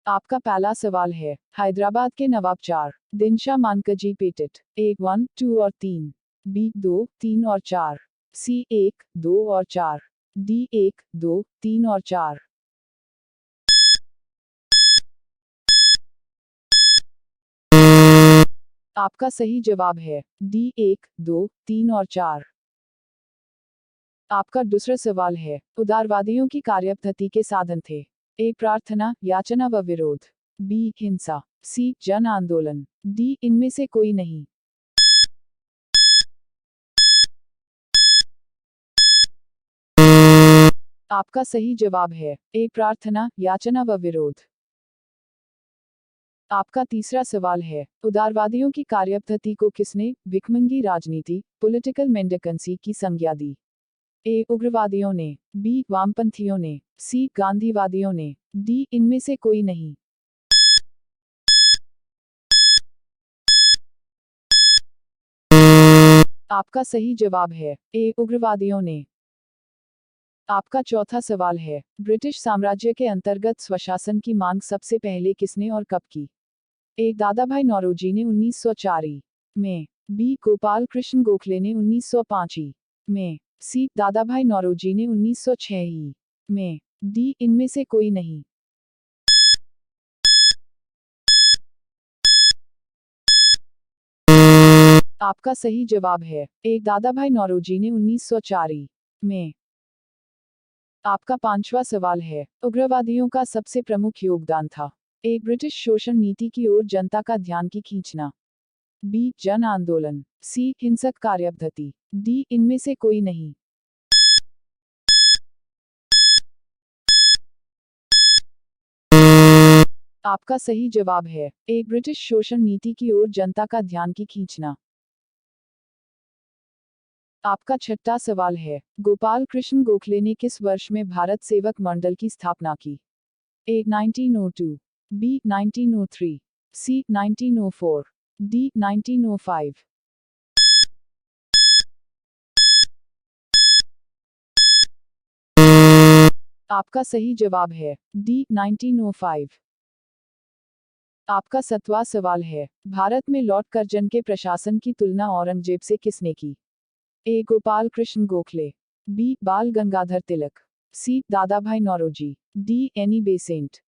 आपका पहला सवाल है, हैदराबाद के नवाब 4 दिन शाह मानकजी पेटेट। ए 1, 2 और 3, बी 2, 3 और 4, सी 1, 2 और 4, डी 1, 2, 3 और 4। आपका सही जवाब है डी 1, 2, 3 और 4। आपका दूसरा सवाल है, उदारवादियों की कार्यपद्धति के साधन थे। ए प्रार्थना, याचना व विरोध, बी हिंसा, सी जन आंदोलन, डी इनमें से कोई नहीं। आपका सही जवाब है ए प्रार्थना, याचना व विरोध। आपका तीसरा सवाल है, उदारवादियों की कार्यपद्धति को किसने भिखमंगी राजनीति, पॉलिटिकल मेंडिकेंसी की संज्ञा दी? ए उग्रवादियों ने, बी वामपंथियों ने, सी गांधीवादियों ने, डी इनमें से कोई नहीं। आपका सही जवाब है ए उग्रवादियों ने। आपका चौथा सवाल है, ब्रिटिश साम्राज्य के अंतर्गत स्वशासन की मांग सबसे पहले किसने और कब की? ए दादाभाई नौरोजी ने 1904 में, बी गोपाल कृष्ण गोखले ने 1905 में, सी दादाभाई नौरोजी ने 1906 में, डी इनमें से कोई नहीं। आपका सही जवाब है ए दादाभाई नौरोजी ने 1904 में। आपका पांचवा सवाल है, उग्रवादियों का सबसे प्रमुख योगदान था। ए ब्रिटिश शोषण नीति की ओर जनता का ध्यान की खींचना, बी जन आंदोलन, सी हिंसक कार्यपद्धति, डी इनमें से कोई नहीं। आपका सही जवाब है ए ब्रिटिश शोषण नीति की ओर जनता का ध्यान की खींचना। आपका छठा सवाल है, गोपाल कृष्ण गोखले ने किस वर्ष में भारत सेवक मंडल की स्थापना की? ए 1902, बी 1903, सी 1904, डी 1905। आपका सही जवाब है डी 1905। आपका सातवां सवाल है, भारत में लॉर्ड कर्जन के प्रशासन की तुलना औरंगजेब से किसने की? A Gopal Krishna Gokhale, B Bal Gangadhar Tilak, C Dadabhai Naoroji, D Annie Besant.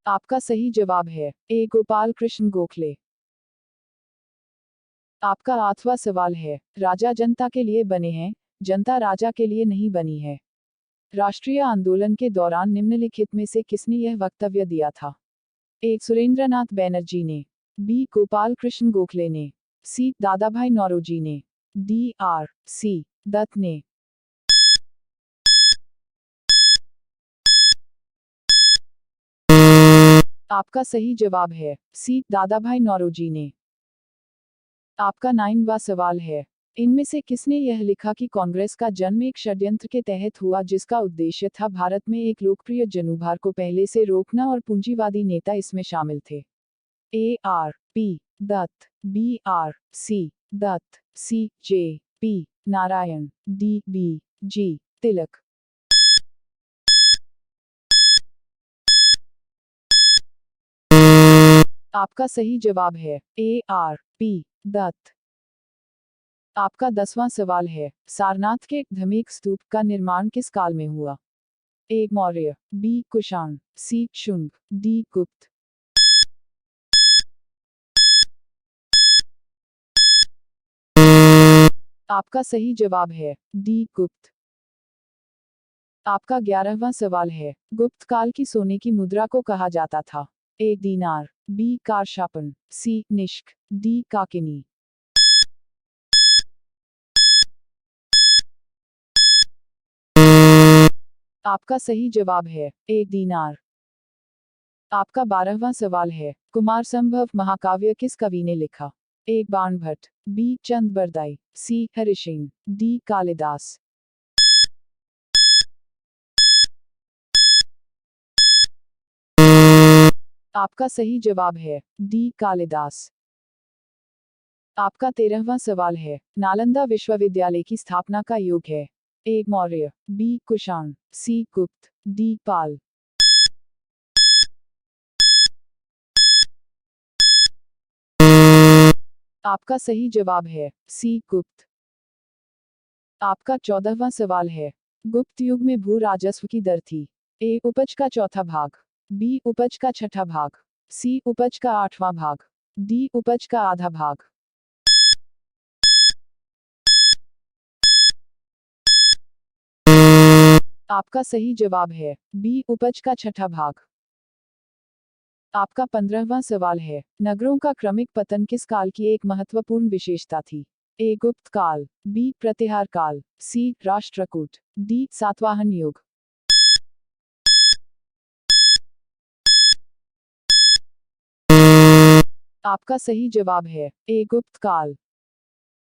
आपका सही जवाब है ए गोपाल कृष्ण गोखले। आपका आठवां सवाल है, राजा जनता के लिए बने हैं, जनता राजा के लिए नहीं बनी है। राष्ट्रीय आंदोलन के दौरान निम्नलिखित में से किसने यह वक्तव्य दिया था? ए सुरेंद्रनाथ बैनर्जी ने, बी गोपाल कृष्ण गोखले ने, सी दादाभाई नौरोजी ने, डी आर सी दत्त ने। आपका सही जवाब है सी दादाभाई नौरोजी ने। आपका 9वां सवाल है, इनमें से किसने यह लिखा कि कांग्रेस का जन्म एक षड्यंत्र के तहत हुआ जिसका उद्देश्य था भारत में एक लोकप्रिय जनउभार को पहले से रोकना और पूंजीवादी नेता इसमें शामिल थे? A R P Dutt, B R C Dutt, C J P Narayan, D B G Tilak. आपका सही जवाब है ए आर पी दत्त। आपका 10वां सवाल है, सारनाथ के धमेक स्तूप का निर्माण किस काल में हुआ? ए मौर्य, बी कुषाण, सी शुंग, डी गुप्त। आपका सही जवाब है डी गुप्त। आपका 11वां सवाल है, गुप्त काल की सोने की मुद्रा को कहा जाता था? ए दीनार, बी कारशापन, सी निष्क, डी काकिनी। आपका सही जवाब है ए दीनार। आपका 12वां सवाल है, कुमार संभव महाकाव्य किस कवि ने लिखा? ए बाणभट्ट, बी चंद बरदाई, सी हरिशेन, डी कालिदास। आपका सही जवाब है डी कालिदास। आपका 13वां सवाल है, नालंदा विश्वविद्यालय की स्थापना का योग है? ए मौर्य, बी कुषाण, सी गुप्त, डी पाल। आपका सही जवाब है सी गुप्त। आपका 14वां सवाल है, गुप्त युग में भू राजस्व की दर थी। ए उपज का चौथा भाग, बी उपज का छठा भाग, सी उपज का 8वां भाग, डी उपज का आधा भाग। आपका सही जवाब है बी उपज का छठा भाग। आपका 15वां सवाल है, नगरों का क्रमिक पतन किस काल की एक महत्वपूर्ण विशेषता थी। ए गुप्त काल, बी प्रतिहार काल, सी राष्ट्रकूट, डी सातवाहन युग। आपका सही जवाब है ए गुप्त काल।